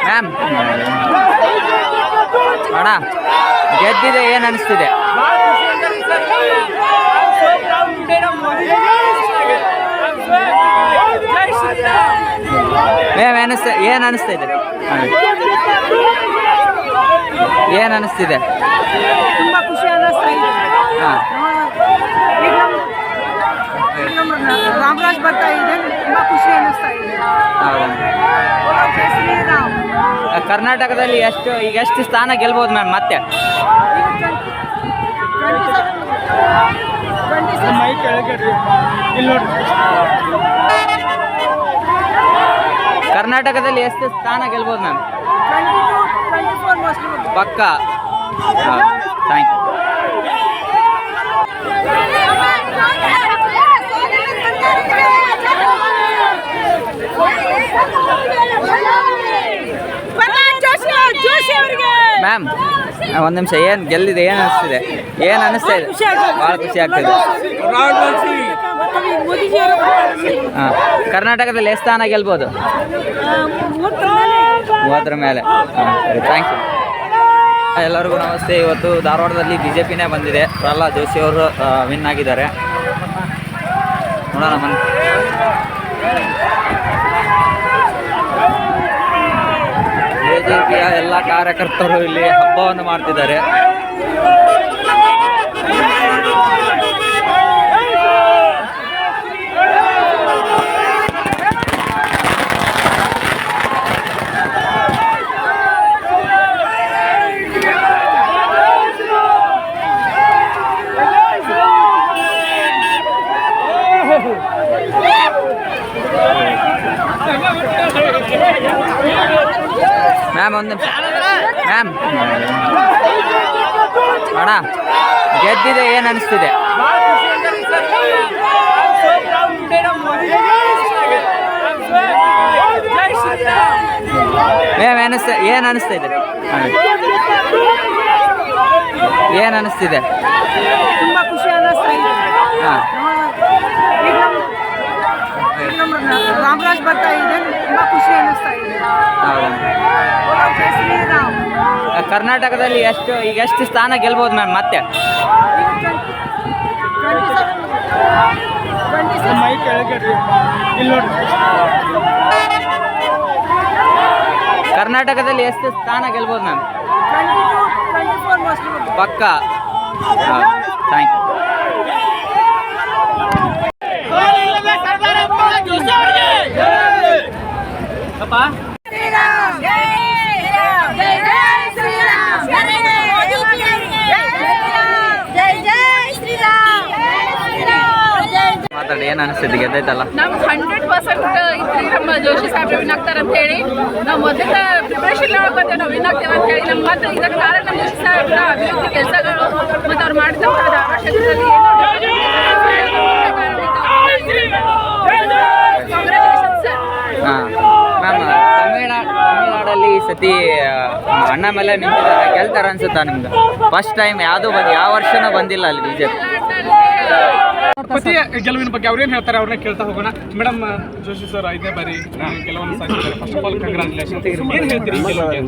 Ma'am ಅಣ್ಣ ಗೆದ್ದಿದೆ ಏನು ಅನಿಸ್ತಿದೆ? ಮ್ಯಾಮ್ ಏನು ಅನಿಸ್ತಿದೆ? ಏನು ಅನಿಸ್ತಿದೆ? ತುಂಬ ಖುಷಿ ಅನ್ನಿಸ್ತಾ ಇದೆ. ಹಾಂ, ನಮ್ಮ ರಾಮರಾಜ್ ಬರ್ತಾ ಇದೆ, ತುಂಬ ಖುಷಿ ಅನ್ನಿಸ್ತಾ ಇದೆ. ಹೌದಾ? ಜೈ ಶ್ರೀರಾಮ್. ಕರ್ನಾಟಕದಲ್ಲಿ ಎಷ್ಟು ಸ್ಥಾನ ಗೆಲ್ಬೋದು ಮ್ಯಾಮ್ ಮತ್ತೆ? ಕರ್ನಾಟಕದಲ್ಲಿ ಎಷ್ಟು ಸ್ಥಾನ ಗೆಲ್ಬೋದು ಮ್ಯಾಮ್? ಪಕ್ಕ. Thank you. ಮ್ಯಾಮ್ ಒಂದು ನಿಮಿಷ, ಏನು ಗೆಲ್ಲಿದೆ, ಏನು ಅನಿಸ್ತಿದೆ? ಏನು ಅನಿಸ್ತಾ ಇದೆ? ಭಾಳ ಖುಷಿ ಆಗ್ತದೆ. ಹಾಂ, ಕರ್ನಾಟಕದಲ್ಲಿ ಎಷ್ಟು ಸ್ಥಾನ ಗೆಲ್ಬೋದು? 30 ಮೇಲೆ. ಹಾಂ, ಸರಿ, ಥ್ಯಾಂಕ್ ಯು. ಎಲ್ಲರಿಗೂ ನಮಸ್ತೆ. ಇವತ್ತು ಧಾರವಾಡದಲ್ಲಿ BJPನೇ ಬಂದಿದೆ. ಪ್ರಹ್ಲಾದ್ ಜೋಶಿ ಅವರು ವಿನ್ ಆಗಿದ್ದಾರೆ. ನೋಡೋಣ ಬನ್ನಿ. BJPಯ ಎಲ್ಲ ಕಾರ್ಯಕರ್ತರು ಇಲ್ಲಿ ಹಬ್ಬವನ್ನು ಮಾಡ್ತಿದ್ದಾರೆ. ಮ್ಯಾಮ್ ಒಂದು ನಿಮಿಷ. ಮ್ಯಾಮ್ ಅಣ್ಣ ಗೆದ್ದಿದೆ ಏನು ಅನಿಸ್ತಿದೆ? ಮ್ಯಾಮ್ ಏನು ಅನಿಸ್ತಾ ಇದೆ? ಏನು ಅನಿಸ್ತಿದೆ? ತುಂಬ ಖುಷಿ ಅನ್ನಿಸ್ತಾ ಇದೆ. ಹಾಂ, ನಮ್ಮ ರಾಮರಾಜ್ ಬರ್ತಾ ಇದೆ, ತುಂಬ ಖುಷಿ ಅನ್ನಿಸ್ತಾ ಇದೆ. ಹೌದಾ? ಜೈ ಶ್ರೀರಾಮ್. ಕರ್ನಾಟಕದಲ್ಲಿ ಎಷ್ಟು ಸ್ಥಾನ ಗೆಲ್ಬೋದು ಮ್ಯಾಮ್ ಮತ್ತೆ? ಕರ್ನಾಟಕದಲ್ಲಿ ಎಷ್ಟು ಸ್ಥಾನ ಗೆಲ್ಬೋದು ಮ್ಯಾಮ್? ಪಕ್ಕ. Thank you. ಮಾತಾಡಿ, ಏನು ಅನಿಸ್ತಿದೆ? ಗೆದ್ದೈತಲ್ಲ? ನಮ್ಗೆ 100% ಇತ್ತು ನಮ್ಮ ಜೋಶಿ ಸಾಹೇಬ್ರು ವಿನ್ ಆಗ್ತಾರೆ ಅಂತ ಹೇಳಿ ನಾವು ಮೊದಲ ಪ್ರಿಪ್ರೇಷನ್ ಬಂದೇವೆ. ನಾವು ವಿನ್ ಆಗ್ತೇವೆ ಅಂತ ಹೇಳಿ ನಮ್ಮ ಮತ್ತೆ ಇದಕ್ಕೆ ಕಾರಣ ನಮ್ಮ ಜೋಶಿ ಸಾಹೇಬ್ರ ಅಭಿವೃದ್ಧಿ ಕೆಲಸಗಳು ಮತ್ತು ಅವ್ರು ಮಾಡಿದ ಧಾರವಾಡ ಕ್ಷೇತ್ರದಲ್ಲಿ ಹಾಂ ಮ್ಯಾಮ್, ತಮಿಳ್ನಾಡಲ್ಲಿ ಈ ಸತಿ ಅಣ್ಣ ಮೇಲೆ ನಿಂತಿದ್ದಾರೆ, ಗೆಲ್ತಾರೆ ಅನ್ಸುತ್ತಾ ನಿಮ್ಗೆ? ಫಸ್ಟ್ ಟೈಮ್ ಯಾವ ವರ್ಷನೂ ಬಂದಿಲ್ಲ ಅಲ್ಲಿ BJP. ಪತಿ ಗೆಲುವಿನ ಬಗ್ಗೆ ಅವ್ರೇನು ಹೇಳ್ತಾರೆ ಅವ್ರನ್ನ ಕೇಳ್ತಾ ಹೋಗೋಣ. ಮೇಡಮ್, ಜೋಶಿ ಸರ್ 5ನೇ ಬಾರಿ ಗೆಲುವನ್ನು ಸಾಧಿಸಿದ್ದಾರೆ. First of all congratulation. ಏನು ಹೇಳ್ತೀರಿ ಈ ಗೆಲುವಿಗೆ?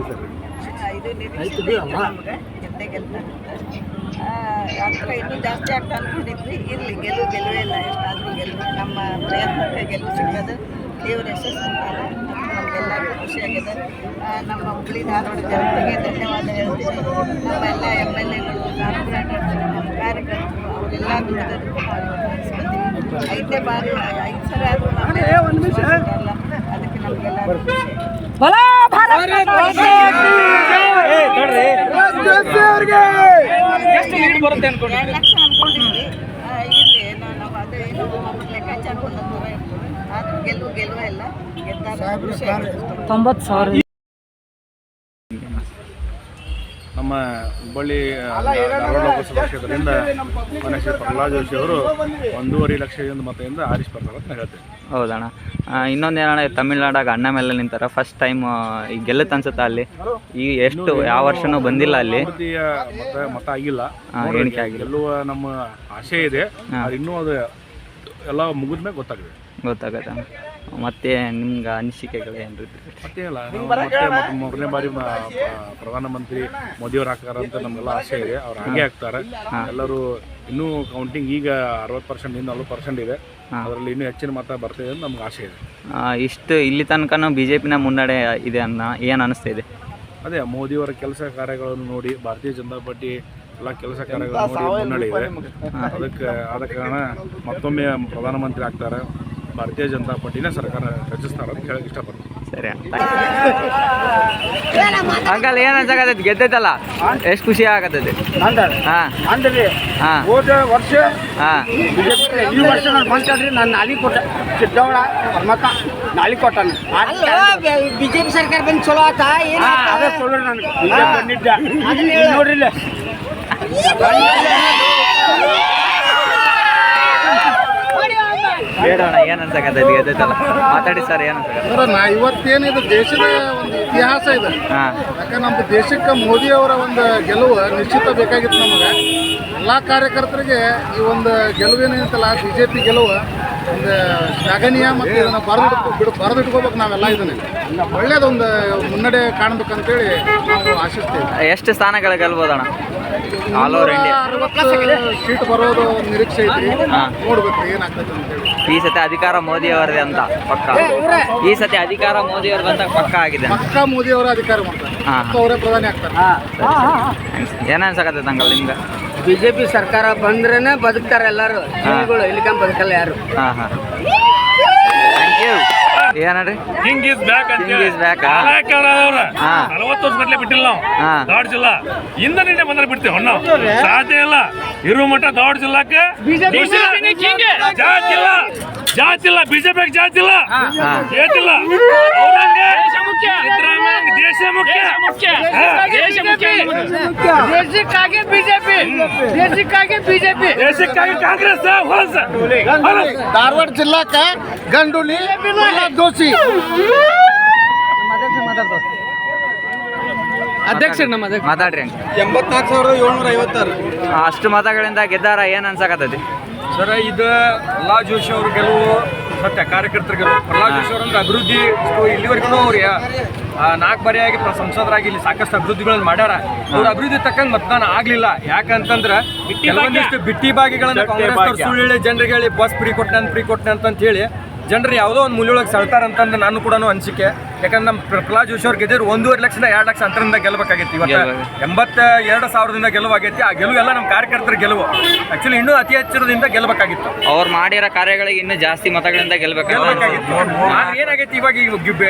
ಅಂತರ ಇನ್ನೂ ಜಾಸ್ತಿ ಆಗ್ತಾ ಅನ್ಕೊಂಡಿದ್ವಿ. ಇರಲಿ, ಗೆಲುವೇ ಇಲ್ಲ. ಎಷ್ಟಾದರೂ ಗೆಲುವು, ನಮ್ಮ ಪ್ರಯತ್ನಕ್ಕೆ ಗೆಲುವು ಸಿಗೋದು ದೇವರ ಯಶಸ್ಸು ಅಂತಾರೆ. ನಮಗೆಲ್ಲರಿಗೂ ಖುಷಿಯಾಗಿದೆ. ನಮ್ಮ ಹುಬ್ಬಳ್ಳಿ ಧಾರವಾಡ ಜನತೆಗೆ ಧನ್ಯವಾದ ಹೇಳ್ತೀನಿ. ನಮ್ಮ ಎಲ್ಲ MLAಗಳು, ಕಾರ್ಪೊರೇಟರ್ಗಳು, ನಮ್ಮ ಕಾರ್ಯಕರ್ತರು ಅವರೆಲ್ಲರೂ ಅದಕ್ಕೆ 5ನೇ ಬಾರಿ 5 ಸರಿ ಆದರೂ ಅಲ್ಲ, ಅದಕ್ಕೆ ನಮಗೆಲ್ಲರೂ ಎಷ್ಟು ಲೀಡ್ ಬರುತ್ತೆ ಅನ್ಕೊಂಡು 2 ಲಕ್ಷ ಅನ್ಕೊಂಡಿದ್ವಿ. ಇರಲಿ, ನಾವು ಅದೇನು ಲೆಕ್ಕಾಚಾರ ಒಂದೊಂದು ಇರ್ತದೆ. ಆದರೂ ಗೆಲುವೇ ಇಲ್ಲ. ಗೆದ್ದಾಗ ಖುಷಿಯಾಗಿದೆ. 90,000. ನಮ್ಮ ಹುಬ್ಬಳ್ಳಿ ಧಾರವಾಡ ಲೋಕಸಭಾ ಕ್ಷೇತ್ರದಿಂದ ಮಾನ್ಯ ಶ್ರೀ ಪ್ರಹ್ಲಾದ್ ಜೋಶಿ ಅವರು 1.5 ಲಕ್ಷದಿಂದ ಮತದಿಂದ ಆರಿಸ್ಬರ್ತಾರೆ ಅಂತ ಹೇಳ್ತೇವೆ. ಹೌದಣ್ಣ. ಇನ್ನೊಂದೇನಣ್ಣ, ತಮಿಳ್ನಾಡಾಗ ಅಣ್ಣ ಮೇಲೆ ನಿಂತಾರೆ, ಫಸ್ಟ್ ಟೈಮ್ ಈಗ ಗೆಲ್ಲುತ್ತೆ ಅನ್ಸುತ್ತಾ ಅಲ್ಲಿ? ಈಗ ಯಾವ ವರ್ಷನೂ ಬಂದಿಲ್ಲ ಅಲ್ಲಿ, ಮತ ಆಗಿಲ್ಲ, ಎಣಿಕೆ ಆಗಿಲ್ಲ. ಗೆಲ್ಲುವ ನಮ್ಮ ಆಸೆ ಇದೆ. ಇನ್ನೂ ಅದು ಎಲ್ಲ ಮುಗಿದ್ಮೇಲೆ ಗೊತ್ತಾಗತ್ತೆ. ಮತ್ತೆ ನಿಮ್ಗೆ ಅನಿಸಿಕೆಗಳು ಏನು? ಮತ್ತೇನಿಲ್ಲ, ನಾವು ಮತ್ತೆ ಮೂರನೇ ಬಾರಿ ಪ್ರಧಾನಮಂತ್ರಿ ಮೋದಿಯವ್ರು ಹಾಕ್ತಾರೆ ಅಂತ ನಮಗೆಲ್ಲ ಆಸೆ ಇದೆ. ಅವ್ರು ಹಾಗೆ ಆಗ್ತಾರೆ. ಎಲ್ಲರೂ ಇನ್ನೂ ಕೌಂಟಿಂಗ್ ಈಗ 60% ಇಂದ 40% ಇದೆ. ಅದರಲ್ಲಿ ಇನ್ನೂ ಹೆಚ್ಚಿನ ಮತ ಬರ್ತಿದೆ ಅಂತ ನಮ್ಗೆ ಆಸೆ ಇದೆ. ಇಷ್ಟು ಇಲ್ಲಿ ತನಕನೂ BJPನ ಮುನ್ನಡೆ ಇದೆ ಅನ್ನೋ ಏನು ಅನಿಸ್ತಿದೆ? ಅದೇ ಮೋದಿಯವರ ಕೆಲಸ ಕಾರ್ಯಗಳನ್ನು ನೋಡಿ, ಭಾರತೀಯ ಜನತಾ ಪಾರ್ಟಿ ಎಲ್ಲ ಕೆಲಸ ಕಾರ್ಯಗಳನ್ನು ನೋಡಿ ಮುನ್ನಡೆ ಇದೆ. ಆದ ಕಾರಣ ಮತ್ತೊಮ್ಮೆ ಪ್ರಧಾನಮಂತ್ರಿ ಆಗ್ತಾರೆ, ಭಾರತೀಯ ಜನತಾ ಪಾರ್ಟಿನೇ ಸರ್ಕಾರ ರಚಿಸ್ತಾರೆ ಅಂತ ಹೇಳಕ್ಕೆ ಇಷ್ಟಪಡ್ತೀನಿ. ಸರಿ ಅಂಕಲ್, ಏನು ಅನ್ಸಕತ್ತೈತಿ? ಗೆದ್ದೈತಲ್ಲ, ಎಷ್ಟು ಖುಷಿ ಆಗತ್ತೈತಿ? ಹಾಂ ಹಾಂ ಹೋದ ವರ್ಷ ಹಾಂ ಈ ವರ್ಷ ನಾನು ಬಂದ್ರಿ ನಾನು ನಾಳೆ ಕೊಟ್ಟ ಸಿದ್ದವಳ ಮತ ನಾಳೆ ಕೊಟ್ಟಾನ. ಬಿಜೆಪಿ ಸರ್ಕಾರ ಬಂದು ಚಲೋ ಆತ ಅದೇ ಚಲೋ ನನಗೆ ಬಂದಿದ್ದೆ ನೋಡ್ರಿ ಹೇಳೋಣ, ಏನು ಅನ್ಸಕತ್ತೈತಿ? ಗೆದ್ದೈತಲ್ಲ, ಮಾತಾಡಿ ಸರ್, ಏನು ಅನ್ಸಕತ್ತೈತಿ? ಇವತ್ತೇನಿದು ದೇಶದ ಒಂದು ಇತಿಹಾಸ ಇದೆ. ಹಾಂ ಯಾಕಂದ್ರೆ ನಮ್ಮ ದೇಶಕ್ಕೆ ಮೋದಿ ಅವರ ಒಂದು ಗೆಲುವು ನಿಶ್ಚಿತ ಬೇಕಾಗಿತ್ತು. ನಮಗೆ ಎಲ್ಲ ಕಾರ್ಯಕರ್ತರಿಗೆ ಈ ಒಂದು ಗೆಲುವೇನಿತ್ತಲ್ಲ, BJP ಗೆಲುವು ಒಂದು ಶ್ಲಾಘನೀಯ ಮತ್ತು ಇದನ್ನು ಬರೆದಿಟ್ಕೋಬೇಕು ನಾವೆಲ್ಲ. ಇದನ್ನು ಒಳ್ಳೇದೊಂದು ಮುನ್ನಡೆ ಕಾಣಬೇಕಂತೇಳಿ ನಾವು ಆಶಿಸ್ತೀವಿ. ಎಷ್ಟು ಸ್ಥಾನಗಳು ಗೆಲ್ಬೋದಣ್ಣ ಆಲ್ ಓವರ್ ಇಂಡಿಯಾ? 60 ಸೀಟ್ ಬರೋದು ನಿರೀಕ್ಷೆ ಐತಿ. ನೋಡ್ಬೇಕು ಏನಾಗ್ತದೆ ಅಂತೇಳಿ. ಈ ಸತಿ ಅಧಿಕಾರ ಮೋದಿ ಅವರದೇ ಅಂತ ಪಕ್ಕ? ಈ ಸತಿ ಅಧಿಕಾರ ಮೋದಿ ಅವ್ರದ್ದು ಅಂತ ಪಕ್ಕ ಆಗಿದೆ? ಪಕ್ಕ ಮೋದಿ ಅವರ ಅಧಿಕಾರ ಮಾಡ್ತಾರೆ, ಅವರೇ ಪ್ರಧಾನಿ ಆಗ್ತಾರೆ. ಏನು ಅನ್ಸಕತ್ತೈತೆ ಅಂಕಲ್ ನಿಮ್ಗೆ? BJP ಸರ್ಕಾರ ಬಂದ್ರೇನೆ ಬದುಕ್ತಾರೆ ಎಲ್ಲರೂ, ಇಲ್ಲಿಕಂಬ ಬದುಕಲ್ಲ ಯಾರು. ಹಾಂ ಹಾಂ, ಥ್ಯಾಂಕ್ ಯು. ಏನಡ್ರಿ ಹಿಂಗ್ ಇಸ್ ಬ್ಯಾಕ್ ಅಂತ ಹಿಂಗ್ ಇಸ್ ಬ್ಯಾಕ್? 40 ವರ್ಷ ಗಟ್ಲೆ ಬಿಟ್ಟಿಲ್ಲ ನಾವು ದಾವಡ್ ಜಿಲ್ಲಾ ಇಂದ ನಿನ್ನೆ ಬಂದ್ರೆ ಬಿಡ್ತೇವೆ ನಾವು. ಸಾಧ್ಯ ಇಲ್ಲ, ಇರು ಮಟ್ಟ ದಾವಡ್ ಜಿಲ್ಲಾಕ್ಕೆ ಜಾತಿ ಇಲ್ಲ, BJP ಜಾತಿ ಇಲ್ಲ, ಏಟಿಲ್ಲ. ದೇಶ ಮುಖ್ಯ, ದೇಶಕ್ಕಾಗಿ ಬಿಜೆಪಿ, ದೇಶಕ್ಕಾಗಿ ಕಾಂಗ್ರೆಸ್ ಹೊಲಸ. ಧಾರವಾಡ ಜಿಲ್ಲಾಕ ಗಂಡುಲಿ ದೋಷಿ. ಅಧ್ಯಕ್ಷರು ನಮ್ಮ ಮಾತಾಡ್ರಿ. 84,756. ಅಷ್ಟು ಮತಗಳಿಂದ ಗೆದ್ದಾರ, ಏನು ಅನ್ಸಕತ್ತೈತಿ? ಸರ, ಇದು ಪ್ರಹ್ಲಾದ್ ಜೋಶಿ ಅವ್ರ ಗೆಲುವು ಸತ್ಯ, ಕಾರ್ಯಕರ್ತರ ಗೆಲುವು. ಪ್ರಹ್ಲಾದ್ ಜೋಶಿ ಅವರಂದ್ರೆ ಅಭಿವೃದ್ಧಿ ಇಲ್ಲಿವರೆಗೂ ಅವ್ರು 4 ಬಾರಿಯಾಗಿ ಸಂಸದರಾಗಿ ಇಲ್ಲಿ ಸಾಕಷ್ಟು ಅಭಿವೃದ್ಧಿಗಳನ್ನು ಮಾಡ್ಯಾರ. ಅವ್ರ ಅಭಿವೃದ್ಧಿ ತಕ್ಕಂಗೆ ಮತದಾನ ಆಗ್ಲಿಲ್ಲ. ಯಾಕಂತಂದ್ರೆ ಕೆಲವೊಂದಿಷ್ಟು ಬಿಟ್ಟಿ ಬಾಗಿಗಳನ್ನು ಕಾಂಗ್ರೆಸ್ ಸುಳ್ಳು ಹೇಳಿ ಜನರಿಗೆ ಹೇಳಿ ಬಸ್ ಫ್ರೀ ಕೊಟ್ಟೆ ಅಂತ ಹೇಳಿ ಜನರು ಯಾವುದೋ ಒಂದು ಮೂಲೆಯೊಳಗೆ ಸೆಳ್ತಾರಂತಂದು ನಾನು ಕೂಡ ಅನಿಸಿಕೆ. ಯಾಕಂದ್ರೆ ನಮ್ಮ ಪ್ರಹ್ಲಾದ್ ಜೋಶಿ ಅವ್ರು ಗೆದ್ದರು 1.5 ಲಕ್ಷದಿಂದ 2 ಲಕ್ಷ ಅಂತರದಿಂದ ಗೆಲ್ಲಬೇಕಾಗಿತ್ತು. ಇವತ್ತು 82,000ದಿಂದ ಗೆಲುವಾಗೈತಿ. ಆ ಗೆಲುವು ಎಲ್ಲ ನಮ್ಮ ಕಾರ್ಯಕರ್ತರ ಗೆಲುವು. ಆಕ್ಚುಲಿ ಇನ್ನೂ ಅತಿ ಹೆಚ್ಚರದಿಂದ ಗೆಲ್ಲಬೇಕಾಗಿತ್ತು. ಅವ್ರು ಮಾಡಿರೋ ಕಾರ್ಯಗಳಿಗೆ ಇನ್ನೂ ಜಾಸ್ತಿ ಮತಗಳಿಂದ ಗೆಲ್ಲಬೇಕಾಗಿತ್ತು. ಆದ್ರೆ ಏನಾಗೈತಿ, ಇವಾಗ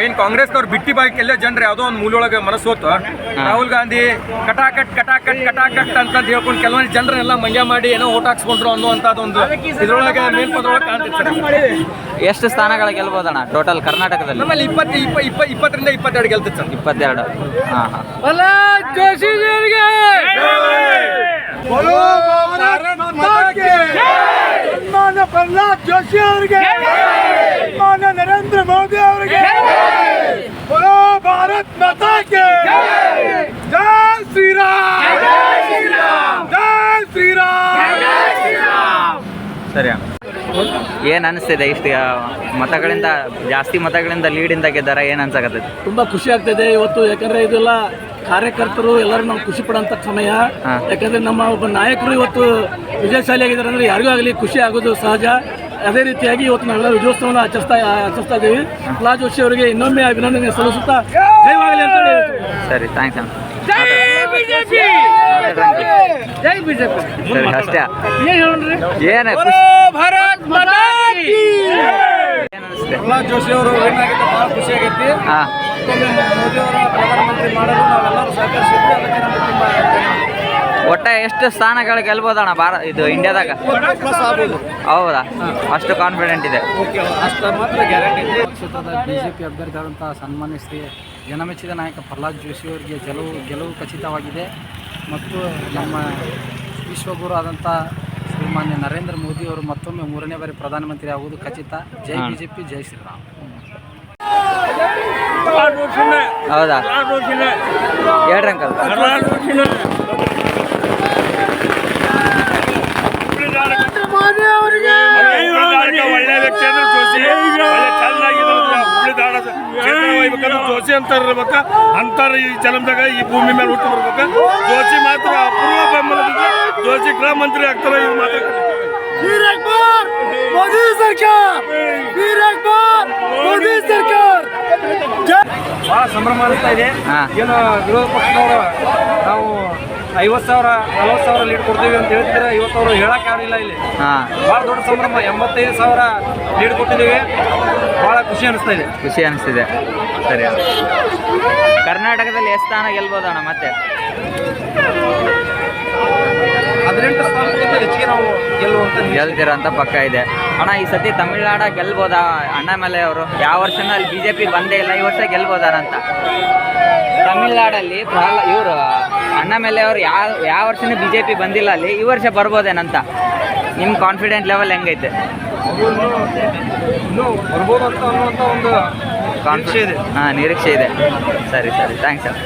ಏನು ಕಾಂಗ್ರೆಸ್ನವ್ರು ಬಿಟ್ಟಿ ಬಾಗಿಕೆಲ್ಲ ಜನರು ಯಾವುದೋ ಒಂದು ಮೂಲೆಯೊಳಗೆ ಮನಸ್ಸೋತು ರಾಹುಲ್ ಗಾಂಧಿ ಕಟಾಕಟ್ ಅಂತ ಹೇಳ್ಕೊಂಡು ಕೆಲವೊಂದು ಜನರನ್ನೆಲ್ಲ ಮಂಡ್ಯ ಮಾಡಿ ಏನೋ ಓಟ್ ಹಾಕ್ಸ್ಕೊಂಡ್ರು ಅನ್ನುವಂಥದ್ದೊಂದು ಇದ್ರೊಳಗೆ ಮೇಲ್ಪದ್ರೊಳಗೆ ಕಾಣ್ತಿತ್ತು. ಎಷ್ಟು ಸ್ಥಾನಗಳು ಗೆಲ್ಬೋದಣ್ಣ ಟೋಟಲ್ ಕರ್ನಾಟಕದಲ್ಲಿ? ನಮ್ಮಲ್ಲಿ 20ರಿಂದ 22 ಗೆಲ್ತೈತೆ ಸರ್. 22. ಹಾಂ ಹಾಂ. ಪ್ರಹ್ಲಾದ್ ಜೋಶಿ ಅವರಿಗೆ, ನರೇಂದ್ರ ಮೋದಿ ಅವರಿಗೆ, ಭಾರತ್ ಮಾತಾ ಕೆ ಜೈ ಶ್ರೀರಾಮ್, ಜೈ ಶ್ರೀರಾಮ್. ಸರಿ, ಏನು ಅನಿಸ್ತಿದೆ? ಇಷ್ಟು ಮತಗಳಿಂದ ಜಾಸ್ತಿ ಮತಗಳಿಂದ ಲೀಡಿಂದ ಗೆದ್ದಾರ, ಏನು ಅನ್ಸಕತ್ತೈತಿ? ತುಂಬ ಖುಷಿ ಆಗ್ತದೆ ಇವತ್ತು. ಯಾಕಂದರೆ ಇದೆಲ್ಲ ಕಾರ್ಯಕರ್ತರು ಎಲ್ಲರೂ ನಾವು ಖುಷಿ ಪಡೋಂಥ ಸಮಯ. ಯಾಕಂದರೆ ನಮ್ಮ ಒಬ್ಬ ನಾಯಕರು ಇವತ್ತು ವಿಜಯಶಾಲಿ ಆಗಿದ್ದಾರೆ ಅಂದರೆ ಯಾರಿಗೂ ಆಗಲಿ ಖುಷಿ ಆಗೋದು ಸಹಜ. ಅದೇ ರೀತಿಯಾಗಿ ಇವತ್ತು ನಾವೆಲ್ಲ ವಿಜಯೋತ್ಸವವನ್ನು ಆಚರಿಸ್ತಾ ಇದ್ದೀವಿ. ಪ್ರಹ್ಲಾದ್ ಜೋಶಿ ಅವರಿಗೆ ಇನ್ನೊಮ್ಮೆ ಅಭಿನಂದನೆ ಸಲ್ಲಿಸುತ್ತಾ ಜಯವಾಗಲಿ ಅಂತ ಹೇಳಿ. ಸರಿ, ಥ್ಯಾಂಕ್ಸ್ ಅಣ್ಣ. ಜೈ ಬಿಜೆಪಿ. ಸರಿ, ಅಷ್ಟೇ. ಏನು ಭಾರತ್ ಮಾತಾ ಕಿ. ಪ್ರಹ್ಲಾದ್ ಜೋಶಿ ಅವರು ಏನಾಗಿತ್ತು, ಭಾಳ ಖುಷಿ ಆಗೈತಿ. ಹಾಂ, ಮೋದಿ ಅವರ ಪ್ರಧಾನಮಂತ್ರಿ ಮಾಡಲು ನಾವೆಲ್ಲರೂ ಸಹಕರಿಸಿದ್ವಿ. ಅದಕ್ಕೆ ನಮಗೆ ತುಂಬ ಒಟ್ಟ ಎಷ್ಟು ಸ್ಥಾನಗಳು ಗೆಲ್ಬೋದಣ್ಣ ಇದು ಇಂಡಿಯಾದಾಗ? ಹೌದಾ? ಅಷ್ಟು ಕಾನ್ಫಿಡೆಂಟ್ ಇದೆ? ಅಷ್ಟು ಮಾತ್ರ ಗ್ಯಾರಂಟಿ ಇದೆ. ಕ್ಷೇತ್ರದ BJP ಅಭ್ಯರ್ಥಿಯಾದಂಥ ಸನ್ಮಾನ್ಯ ಶ್ರೀ ಜನಮೆಚ್ಚಿದ ನಾಯಕ ಪ್ರಹ್ಲಾದ್ ಜೋಶಿ ಅವರಿಗೆ ಗೆಲುವು ಖಚಿತವಾಗಿದೆ. ಮತ್ತು ನಮ್ಮ ವಿಶ್ವಗುರು ಆದಂಥ ಶ್ರೀಮಾನ್ಯ ನರೇಂದ್ರ ಮೋದಿ ಅವರು ಮತ್ತೊಮ್ಮೆ 3ನೇ ಬಾರಿ ಪ್ರಧಾನಮಂತ್ರಿ ಆಗುವುದು ಖಚಿತ. ಜೈ BJP, ಜೈ ಶ್ರೀರಾಮ್. ಹೌದಾ? ಹೇಳ್ರಿ ಅಂಕಲ್. ಮೋದಿ ಅವರಿಗೆ ಒಳ್ಳೆ ವ್ಯಕ್ತಿ ಅಂದ್ರೆ ಜೋಶಿ ಒಳ್ಳೆ ಚೆನ್ನಾಗಿ ಹುಬ್ಳಿ ಧಾರವಾಡ ಕ್ಷೇತ್ರ ಒಯ್ಬೇಕಂದ್ರೆ ಜೋಶಿ ಅಂತ ಇರ್ಬೇಕ ಅಂತಾರೆ ಈ ಜನ್ಮದಾಗ ಈ ಭೂಮಿ ಮೇಲೆ ಹುಟ್ಟು ಬರ್ಬೇಕ ಜೋಶಿ ಮಾತ್ರ ಅಪೂರ್ವ ಬೆಂಬಲದಿಂದ ಜೋಶಿ ಗೃಹ ಮಂತ್ರಿ ಆಗ್ತಾರೆ ಇವ್ರು ಮಾತ್ರ ಮೋದಿ ಸರ್ಕಾರ ಮೋದಿ ಸರ್ಕಾರ ಭಾಳ ಸಂಭ್ರಮ ಅನಿಸ್ತಾ ಇದೆ. ಏನು ವಿರೋಧ ಪಕ್ಷದವರು ನಾವು 50,000 40,000 ಲೀಡ್ ಕೊಡ್ತೀವಿ ಅಂತ ಹೇಳ್ತಿದ್ರೆ 50,000 ಹೇಳಕ್ಕೆ ಯಾರಿಲ್ಲ ಇಲ್ಲಿ. ಭಾಳ ದೊಡ್ಡ ಸಂಭ್ರಮ. 85,000 ಲೀಡ್ ಕೊಟ್ಟಿದ್ದೀವಿ. ಭಾಳ ಖುಷಿ ಅನಿಸ್ತಾ ಇದೆ. ಸರಿ. ಕರ್ನಾಟಕದಲ್ಲಿ ಎಷ್ಟು ಸ್ಥಾನ ಗೆಲ್ಬೋದಣ್ಣ ಮತ್ತೆ? 18 ಸ್ಥಾನಕ್ಕಿಂತ ಹೆಚ್ಚಿಗೆ ನಾವು ಗೆಲ್ತೀರ ಅಂತ ಪಕ್ಕ ಇದೆ ಅಣ್ಣ. ಈ ಸತಿ ತಮಿಳ್ನಾಡ ಗೆಲ್ಬೋದಾ ಅಣ್ಣಾಮಲೈ ಅವರು? ಯಾವ ವರ್ಷನೂ ಅಲ್ಲಿ BJP ಬಂದೇ ಇಲ್ಲ, ಈ ವರ್ಷ ಗೆಲ್ಬೋದಾರ ಅಂತ. ತಮಿಳ್ನಾಡಲ್ಲಿ ಇವರು ಅಣ್ಣಾಮಲೈ ಅವರು ಯಾವ ವರ್ಷನೂ BJP ಬಂದಿಲ್ಲ ಅಲ್ಲಿ, ಈ ವರ್ಷ ಬರ್ಬೋದೇನಂತ ನಿಮ್ಮ ಕಾನ್ಫಿಡೆಂಟ್ ಲೆವೆಲ್ ಹೆಂಗೈತೆ? ಇನ್ನೂ ಬರ್ಬೋದು ಅಂತ ಅನ್ನುವಂಥ ಒಂದು ನಿರೀಕ್ಷೆ ಇದೆ. ಸರಿ ಥ್ಯಾಂಕ್ಸ್ ಸರ್.